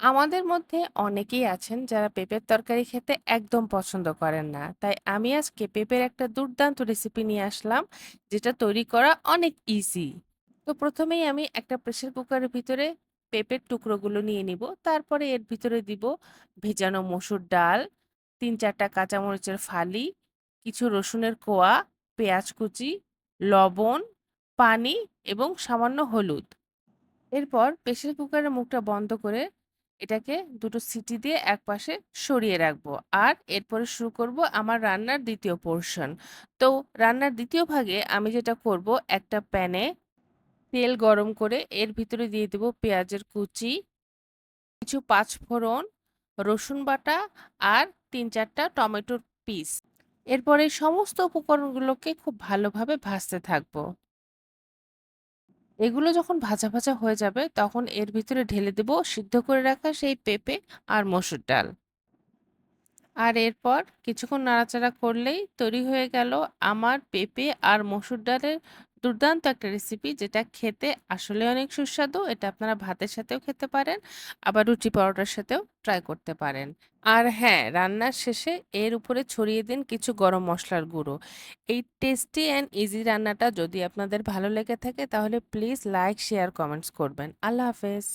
আমাদের মধ্যে অনেকেই আছেন যারা পেঁপের তরকারি খেতে একদম পছন্দ করেন না। তাই আমি আজকে পেঁপের একটা দুর্দান্ত রেসিপি নিয়ে আসলাম, যেটা তৈরি করা অনেক ইজি। তো প্রথমেই আমি একটা প্রেসার কুকারের ভিতরে পেঁপের টুকরোগুলো নিয়ে নিব। তারপরে এর ভিতরে দিব ভেজানো মসুর ডাল, ৩-৪টা কাঁচামরিচের ফালি, কিছু রসুনের কোয়া, পেঁয়াজ কুচি, লবণ, পানি এবং সামান্য হলুদ। এরপর প্রেসার কুকারের মুখটা বন্ধ করে এটাকে দুটো সিটি দিয়ে একপাশে সরিয়ে রাখবো। আর এরপরে শুরু করব আমার রান্নার দ্বিতীয় পোর্শন। তো রান্নার দ্বিতীয় ভাগে আমি যেটা করব, একটা প্যানে তেল গরম করে এর ভিতরে দিয়ে দেব পেঁয়াজের কুচি, কিছু পাঁচফোড়ন, রসুন বাটা আর ৩-৪টা টমেটোর পিস। এরপরে এই সমস্ত উপকরণগুলোকে খুব ভালোভাবে ভাজতে থাকবো। এগুলো যখন ভাজা, ভাজা হয়ে যাবে তখন এর ভিতরে ঢেলে দেব সিদ্ধ করে রাখা সেই পেঁপে আর মসুর ডাল। আর এরপর কিছুক্ষণ নাড়াচাড়া করলেই তৈরি হয়ে গেল আমার পেঁপে আর মসুর ডালের দুর্দান্ত একটা রেসিপি, যেটা খেতে আসলে অনেক সুস্বাদু। এটা আপনারা ভাতের সাথেও খেতে পারেন, আবার রুটি পরোটার সাথেও ট্রাই করতে পারেন। আর হ্যাঁ, রান্নার শেষে এর উপরে ছড়িয়ে দিন কিছু গরম মসলার গুঁড়ো। এই টেস্টি অ্যান্ড ইজি রান্নাটা যদি আপনাদের ভালো লেগে থাকে তাহলে প্লিজ লাইক, শেয়ার, কমেন্টস করবেন। আল্লাহ হাফেজ।